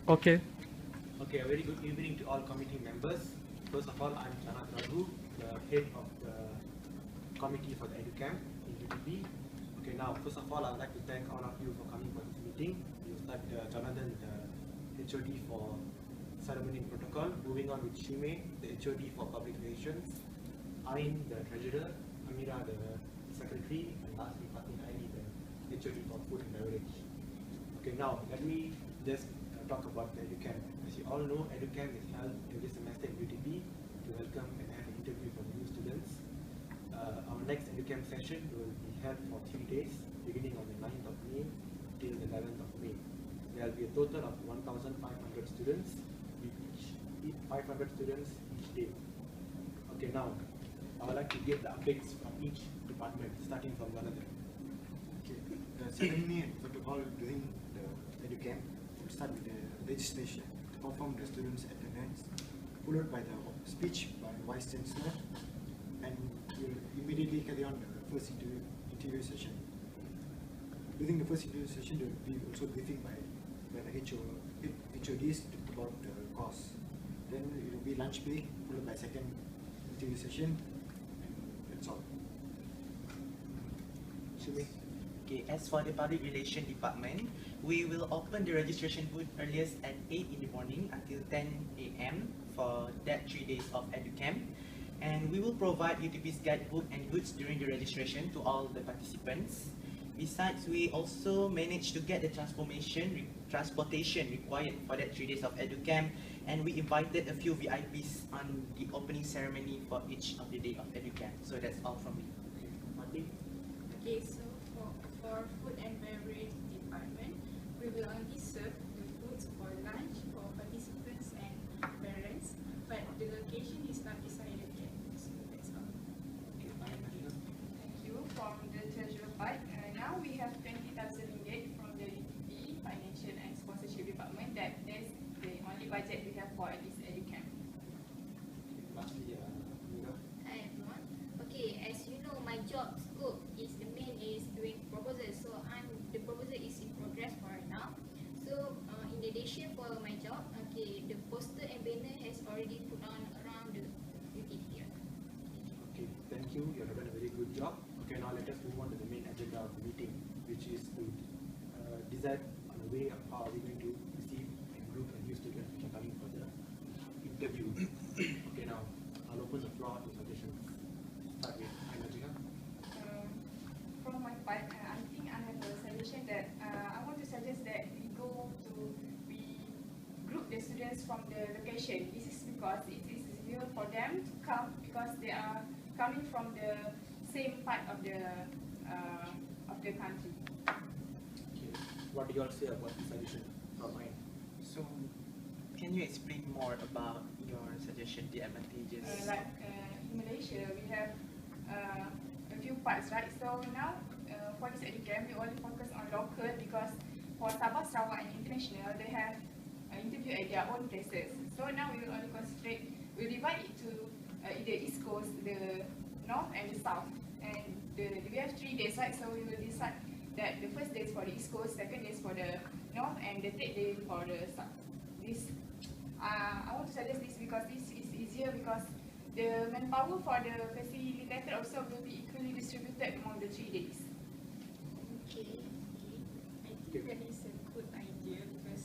Okay. Okay, a very good evening to all committee members. First of all, I'm Jhanarth Ragu, the head of the committee for the EduCamp in UTB. Okay, now, first of all, I'd like to thank all of you for coming for this meeting. We will start Jonathan, the HOD for ceremony and protocol. Moving on with Shime, the HOD for public relations. Ain, the treasurer. Ameera, the secretary. And lastly, Fatin Naili, the HOD for food and beverage. Okay, now, let me just talk about the EduCamp. As you all know, EduCamp is held every semester in UTB to welcome and have an interview for new students. Our next EduCamp session will be held for 3 days, beginning on the 9th of May till the 11th of May. There will be a total of 1,500 students, with each 500 students each day. Okay, now I would like to get the updates from each department, starting from Jonathan. Okay, ceremony and protocol during the EduCamp will start with the registration to confirm the students' attendance, followed by the speech by Vice Chancellor, and will immediately carry on the first interview session. During the first interview session, there will be also briefing by the HODs about the course. Then it will be lunch break, followed by second interview session, and that's all. Okay, as for the public relation department, we will open the registration booth earliest at 8 in the morning until 10 a.m. for that 3 days of EduCamp. And we will provide UTP's guidebook and goods during the registration to all the participants. Besides, we also managed to get the transportation required for that 3 days of EduCamp, and we invited a few VIPs on the opening ceremony for each of the day of EduCamp. So that's all from me. Okay, so for food and beverage department, we will only serve the foods for lunch for participants and parents, but the location is not decided yet. So that's all. Okay, Ain Najihah. Thank you. From the treasurer part, now we have 20,000 ringgit from the UTP Financial and Sponsorship Department. That's the only budget we have for this EduCamp. Okay, lastly, Ameera. Hi everyone. Okay, as you know, my job scope is the main is doing proposals. So the proposal is in progress for right now. So in addition for my job, okay, the poster and banner has already put on around the UTP. Okay, thank you. You have done a very good job. Okay, now let us move on to the main agenda of the meeting, which is to decide on the way of how we're going to receive and group and new students which are coming for the interview. Okay, now I'll open the floor to suggestions. Start with Ain Najihah. From my part, I think I have a suggestion that I want to suggest that we group the students from the location. This is because it is easier for them to come because they are coming from the same part of the country. Okay, what do you all say about the suggestion from Ain? So, can you explain more about your suggestion, the advantages? In Malaysia, we have a few parts, right? So now, for this EduCamp, we only focus on local because for Sabah, Sarawak, and international, they have interview at their own places. So now we will only concentrate, we'll divide it to either East Coast, the North, and the South. And we have 3 days, right? So we will decide that the first day is for the East Coast, second day is for the North, and the third day for the South. I want to suggest this because this is easier because the manpower for the facilitator also will be equally distributed among the 3 days. Okay, I think that is a good idea because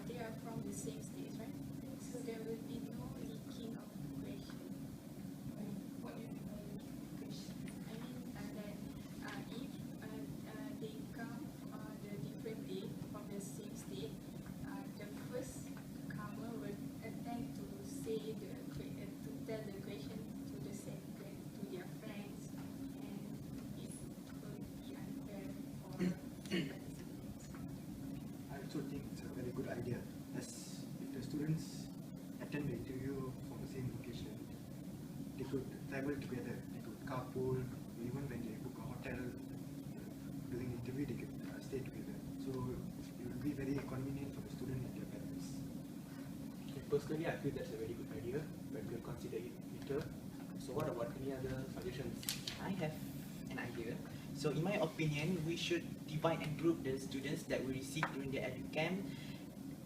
they are from the same state, right? So there will be no leaking of question. What do you mean by question? I mean that if they come on the different day from the same state, the first comer will attempt to say to tell the question to the second, to their friends, and it will be unfair for participants. I also think it's a very good idea, as if the students attend the interview from the same location, they could travel together, they could carpool, even when they book a hotel during the interview, they could stay together. So it will be very convenient for the student and their parents. Okay, personally, I feel that's a very good idea, but we'll consider it later. So what about any other suggestions? I have an idea. So in my opinion, we should divide and group the students that we receive during the EduCamp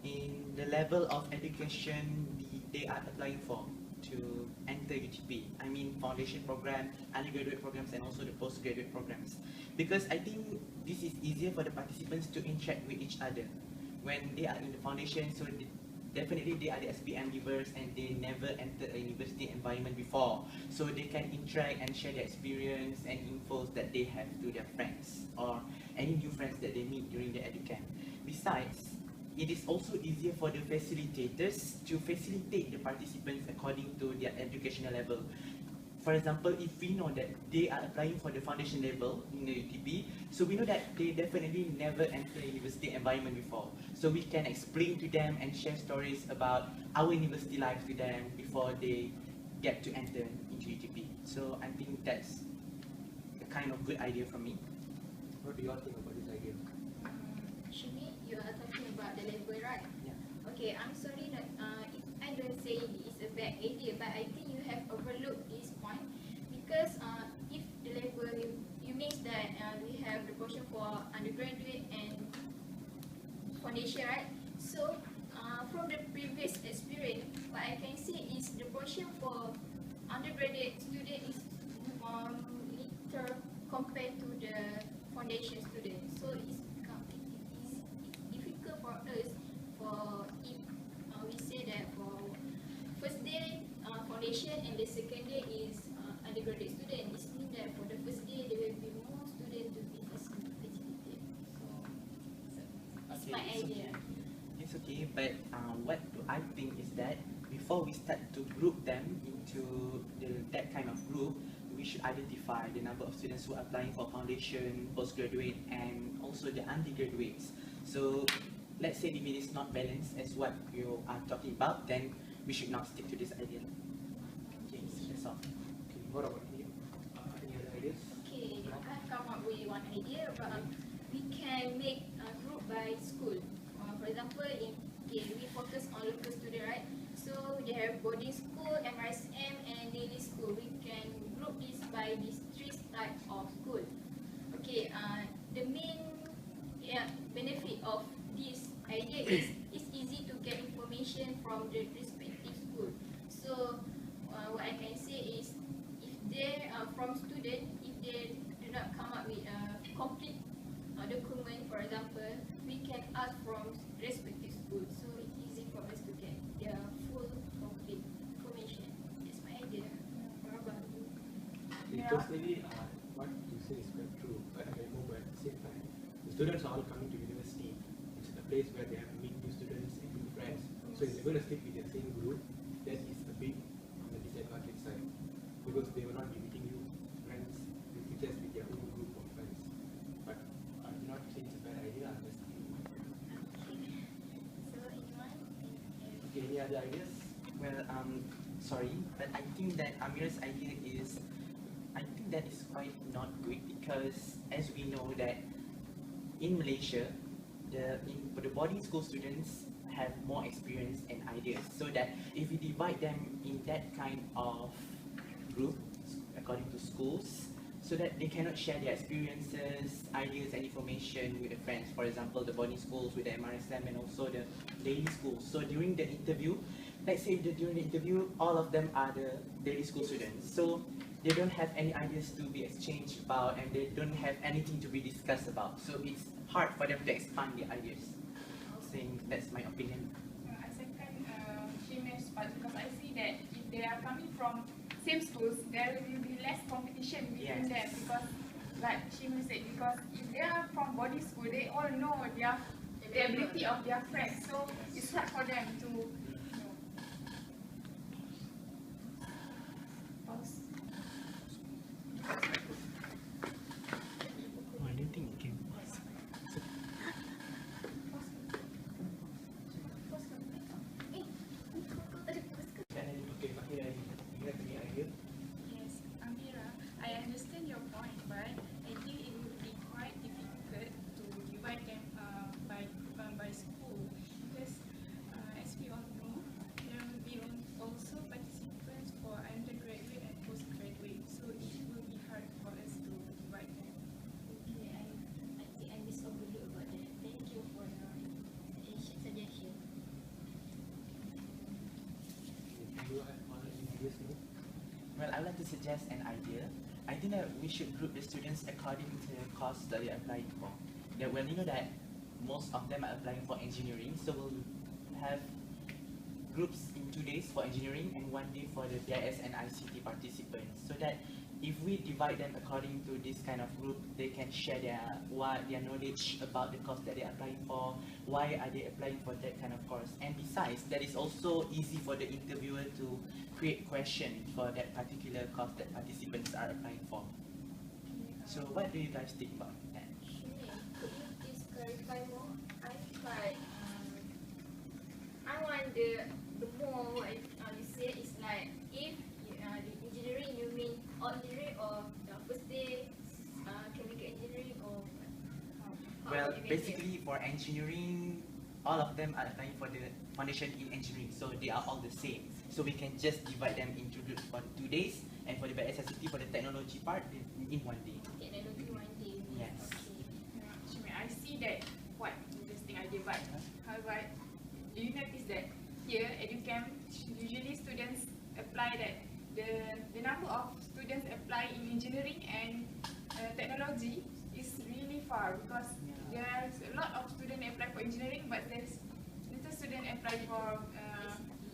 in the level of education they are applying for to enter UTP. I mean foundation program, undergraduate programs, and also the postgraduate programs. Because I think this is easier for the participants to interact with each other when they are in the foundation. So definitely they are the SPM givers and they never entered a university environment before. So they can interact and share their experience and infos that they have to their friends or any new friends that they meet during the EduCamp. Besides, it is also easier for the facilitators to facilitate the participants according to their educational level. For example, if we know that they are applying for the foundation level in the UTP, so we know that they definitely never entered a university environment before. So we can explain to them and share stories about our university life to them before they get to enter into UTP. So I think that's a kind of good idea from me. What do you all think about this idea? Shimi, you are talking about the level, right? Yeah. Okay, I'm sorry that if I don't say it's a bad idea, but I think you have overlooked this point because if the level you mean that we have the portion for undergraduate and foundation, right? So from the previous experience, what I can see is the portion for undergraduate student is little compared to the foundation student. So it's difficult for us for if we say that for first day foundation and the second day is undergraduate student. It means that for the first day there will be more students to be facilitated. So it's my idea. It's okay, but what I think is that before we start to group them into that kind of group, we should identify the number of students who are applying for foundation, postgraduate, and also the undergraduates. So let's say if it is not balanced as what you are talking about, then we should not stick to this idea. Okay, so that's all. Okay, what about you? Any other ideas? Okay, I've come up with one idea, but we can make a group by school. For example, we focus on local student, right? So they have boarding school, MRSM, and daily school. We can group this by these three types of school. Okay, the main benefit of this idea is it's easy to get information from the respective school. So what I can say is if they are from student, if they do not come up with a complete document, for example, we can ask from respective school. So it's easy for us to get their full complete information. That's my idea. What about you? Personally, what you say is quite true, but I know at the same time, the students are all coming to university. It's a place where they have to meet new students and new friends. So if they're going to stick with the same group, that is a big on the disadvantage side. Because they will not be meeting new friends, with teachers with their own group of friends. But I do not think it's a bad idea, I'm just thinking. So anyone? Okay, any other ideas? Well, sorry, but I think that Ameera's idea is, I think that is quite not good because as we know that in Malaysia, the boarding school students have more experience and ideas. So that if we divide them in that kind of group according to schools, so that they cannot share their experiences, ideas and information with the friends. For example, the boarding schools with the MRSM and also the daily schools. So during the interview, let's say during the interview, all of them are the daily school students. So they don't have any ideas to be exchanged about and they don't have anything to be discussed about. So it's hard for them to expand their ideas. Saying that's my opinion. I second Shimir's part because I see that if they are coming from same schools, there will be less competition between them because, like Shimir said, because if they are from boarding school, they all know the ability of their friends, so it's hard for them to know. Pause. I don't think it can. Okay, Fakir, you have any idea? Yes, Ameera, I understand your point, but I think it would be quite difficult to divide them by school because as we all know you have any ideas? Well, I would like to suggest an idea. I think that we should group the students according to the course that they are applying for. That when you know that most of them are applying for engineering, so we'll have groups in 2 days for engineering and 1 day for the BIS and ICT participants. So that if we divide them according to this kind of group, they can share their knowledge about the course that they are applying for, why are they applying for that kind of course. And besides, that is also easy for the interviewer to create questions for that particular course that participants are applying for. So what do you guys think about that? Could you please clarify more? I feel like I want the more what you say is like if the engineering you mean all engineering or the first day chemical engineering or how Well, you make it? basically for engineering, all of them are applying for the foundation in engineering, so they are all the same. So we can just divide them into groups for 2 days, and for the BSSCT for the technology part in 1 day. Technology 1 day. Yes. Syimir, I see that quite interesting idea, but however, do you notice that here EduCamp usually students apply that the number of students apply in engineering and technology is really far because there's a lot of students apply for engineering, but there's little students apply for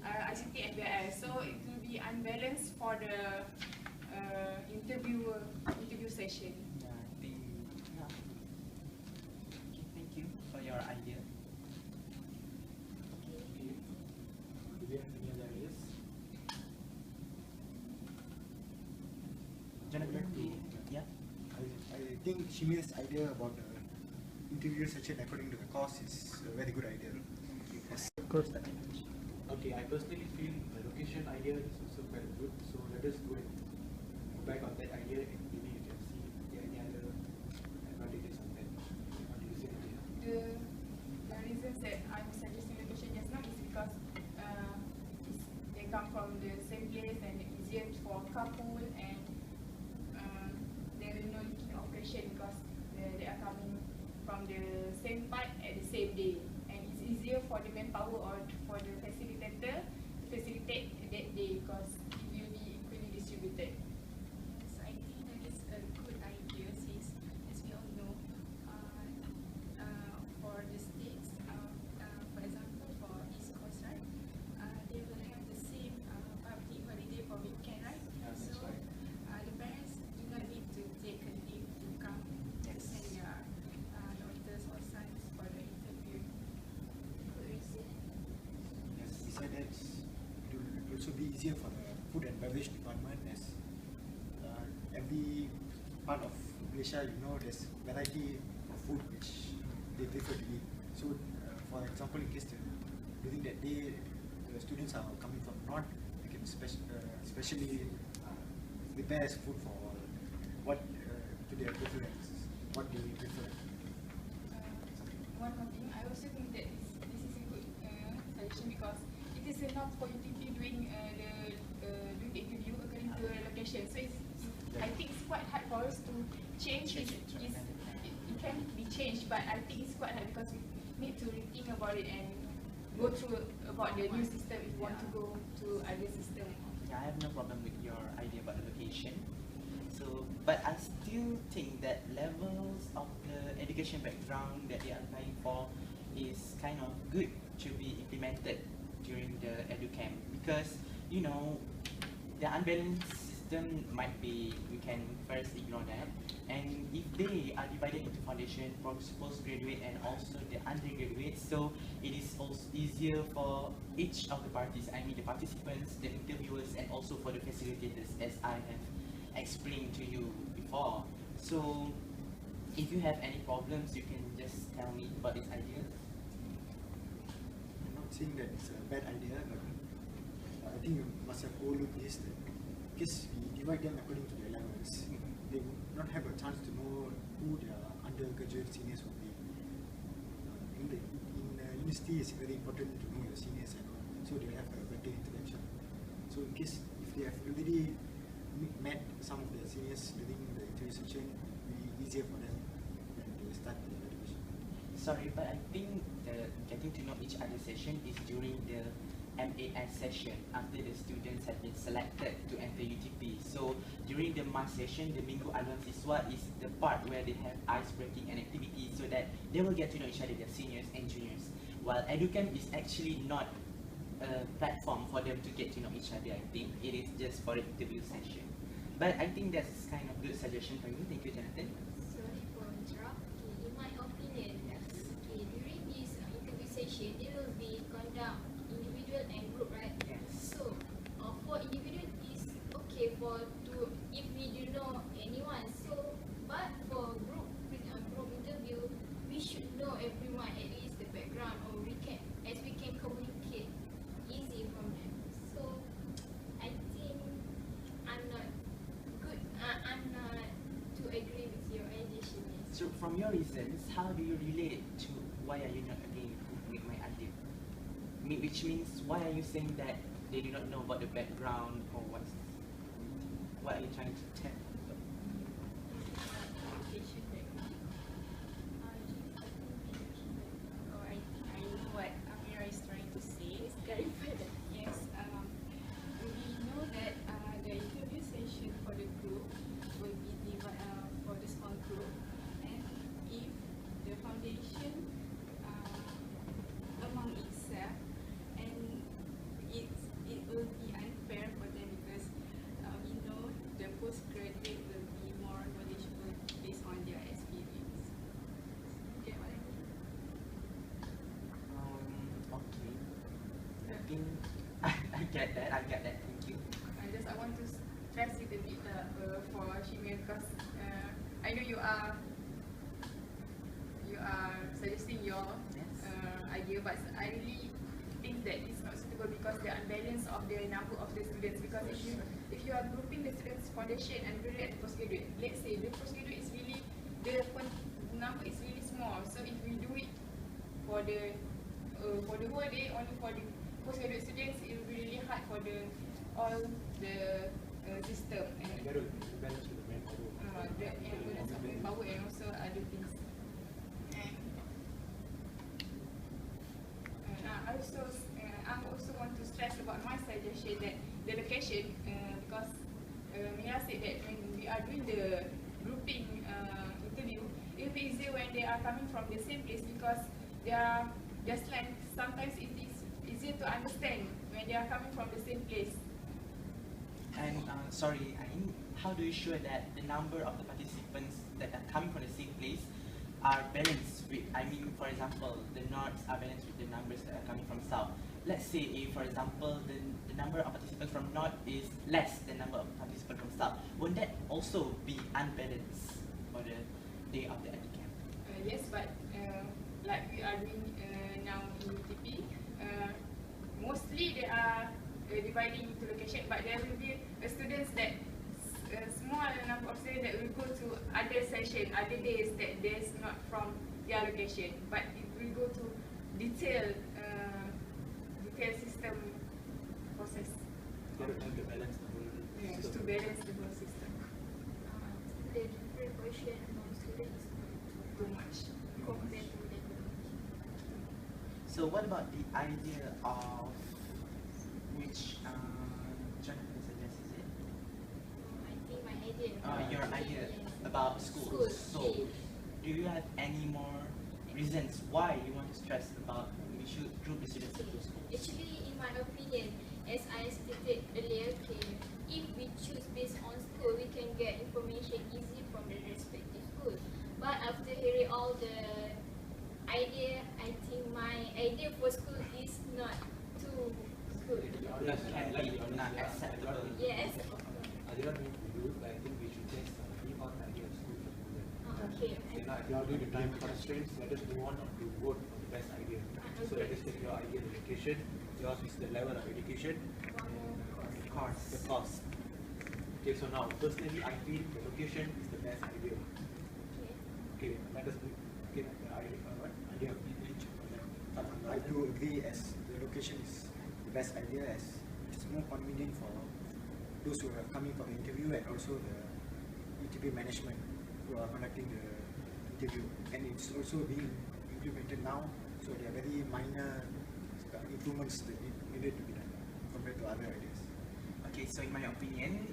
ICT and BIS, so it will be unbalanced for the interview session. Yeah, I think, yeah. Okay, thank you for your idea. Okay. Do we have any other ideas? Jonathan, yeah? I think Symir's idea about the interview session according to the course is a very good idea. Yes. Of course. Okay, I personally feel the location idea is also very good, so let us go and go back on that idea and maybe you can see if there are any other advantages on that. What do you say, Najihah? The reasons that I'm suggesting location just now is because they come from the same place and it's easier for couple and there is no leaking operation because they are coming from the same part at the same day, and it's easier for the manpower or for the facilitator to facilitate that day because it will be equally distributed. So I think that is a good idea since, as we all know, for the states, for example, for East Coast, right, they will have the same public holiday for weekend, right? Yeah, that's So right. the parents do not need to take a leave to come to send their daughters or sons for the interview. Yes, besides that, it will also be easier for the food and beverage department as every part of Malaysia, you know, there's variety of food which they prefer to eat. So, for example, in case during that day the students are coming from north, they can specially prepare food for what to their preferences, what they prefer. One more thing, I also think that this is a good suggestion because it is enough for you to be doing the interview according to the location. So I think it's quite hard for us to change it. It can be changed, but I think it's quite hard because we need to rethink about it and go through about the new system if we want to go to other system. Yeah, I have no problem with your idea about the location. So, but I still think that levels of the education background that they are applying for is kind of good to be implemented during the EduCamp because, you know, the unbalanced system might be, we can first ignore that. And if they are divided into foundation, postgraduate and also the undergraduate, so it is also easier for each of the parties, I mean the participants, the interviewers and also for the facilitators as I have explained to you before. So if you have any problems, you can just tell me about this idea. I'm not saying that it's a bad idea, but I think you must have overlooked this, that because we divide them according to their levels, they would not have a chance to know who their undergraduate seniors would be. In university, it's very important to know your seniors and all, so they have a better interaction. So in case if they have already met some of their seniors during the interview session, it will be easier for them when they start their education. Sorry, but I think the getting to know each other session is during the MAS session after the students have been selected to enter UTP. So during the MAS session, the Minggu Aluan Siswa is the part where they have ice-breaking and activities so that they will get to know each other, their seniors and juniors. While EduCamp is actually not a platform for them to get to know each other, I think. It is just for an interview session. But I think that's kind of good suggestion from you. Thank you, Jonathan. Sorry for interrupt. Okay, in my opinion, okay, during this interview session, it will be conduct individual and group, right? Yes. So, for individual is okay for to if we do know anyone. So, but for group interview, we should know everyone, at least the background, or we can communicate easy from them. So, I think I'm not good. I'm not to agree with your ideation. So from your reasons, how do you relate to why are you not agreeing with my idea? Which means, why are you saying that they do not know about the background or what are you trying to tell? I know what Ameera is trying to say. Yes, we know that the interview session for the group will be divided for the small group, and if the foundation among itself, and it will be unfair for them because we know the postgraduate will be more knowledgeable based on their experience. Get what I mean? Okay. I think I get that. Thank you. I want to stress it a bit for Syimir because I know you are suggesting your Yes. idea, but I really think that it's not suitable because the unbalance of the number of the students. Because if you are grouping the students foundation and graduate and postgraduate, let's say the postgraduate is really the number is really small. So if we do it for the whole day only for the postgraduate students, it will be really hard for all the system and balance with the manpower. the balance of manpower and also other things. And I also want to stress about my suggestion that the location, because Mira said that when we are doing the grouping interview, it will be easier when they are coming from the same place because they are just like sometimes it is easier to understand when they are coming from the same place. And sorry, Ain, how do you ensure that the number of the participants that are coming from the same place are balanced with, I mean, for example, the norths are balanced with the numbers that are coming from south. Let's say if, for example, the number of participants from north is less than the number of participants from south, won't that also be unbalanced for the day of the EduCamp? Yes, but like we are doing now in UTP, mostly they are dividing into location, but there will be students that a small number of students that will go to other session, other days that there's not from their location, but it will go to detailed system process. They don't have to balance the whole Yes, to system. balance the whole system. The different portion among students is not Too much. compared to the So what about the idea of which Jonathan suggests, is it? I think my idea. Your idea about schools. So do you have any more reasons why you want to stress about we should group the students into schools? Actually, in my opinion, as I stated earlier, if we choose based on school, we can get information easy from the respective school. But after hearing all the idea, I think my idea for school is not too good. That can be not acceptable. Yes. I did not mean to do it, but I think we should just leave out the idea of school for the moment. Okay. Okay, now if you are doing the time constraints, let us move on to vote on the best idea. So let us take your idea, the education, yours is the level of education, Of course. the cost. Okay, so now personally I feel the location is the best idea. Okay, let us move. Okay, the idea of each. I do agree as the location is the best idea as it's more convenient for those who are coming for the interview and also the UTP management who are conducting the interview. And it's also being implemented now, so they are very minor improvements that need needed to be done compared to other ideas. Okay, so in my opinion,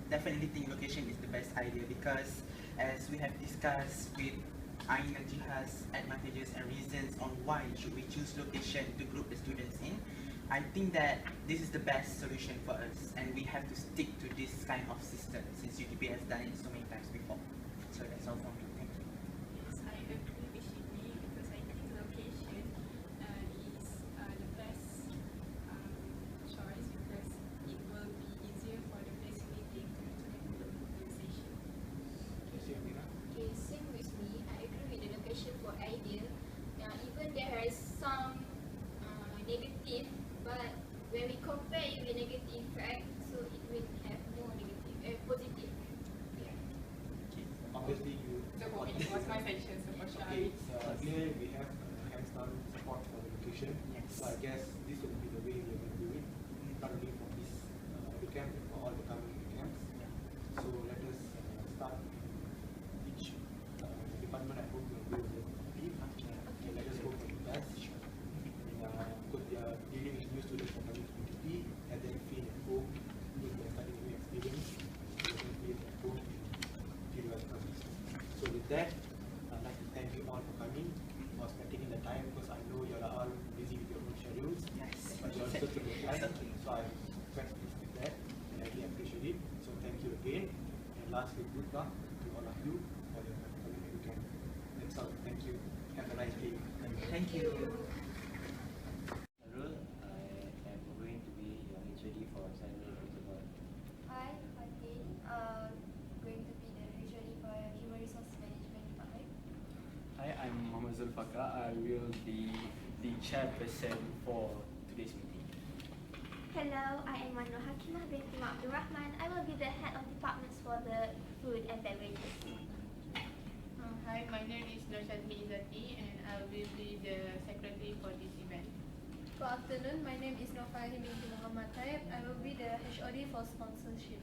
definitely think location is the best idea because as we have discussed with Ain Najihah's advantages and reasons on why should we choose location to group the students in, I think that this is the best solution for us and we have to stick to this kind of system since UTP has done it so many times before. So that's all from me. Thank you. Yes, I agree with Shimi because I think location is the best choice because it will be easier for the facilitator to handle the conversation. Yes, Ameera. Okay, same with me. I agree with the location for idea. Even there is some negative, but when we compare it with negative fact, so it will have more negative, positive. Yeah. Okay. Obviously, you. So for me, it was my section, so for sure. Okay, it's clear we have hands-on support for the location. Yes. So I guess this will be the way we are going to do it, not only for this camp, but for all the coming camps. Yeah. So let us start each department. I hope will do the lead. Okay, let us hope for the best. Because they are dealing with new students from coming to UTP, and then feel at home, if they are starting new experience, they can feel at home, feel welcome. So with that, I'd like to thank you all for coming, for spending the time, because I know you are all busy with your own schedules. Yes. But you also took the time, so I'm quite pleased with that, and I really appreciate it. So thank you again, and lastly, good luck to all of you for your coming weekend. That's all. Thank you. Have a nice day. Thank you. I am going to be your HOD for Saturday Protocol. Hi, Fatin. Going to be the HOD for Human Resource Management Department. Hi, I'm Muhamad Syimir. I will be the chairperson for today's meeting. Hello, I am Noor Hakimah binti Abdul Rahman. I will be the head of departments for the food and beverages. Hi, my name is Noor Izati and I will be the secretary for this event. Good afternoon, my name is Nofali binti Muhammad. I will be the HOD for sponsorship.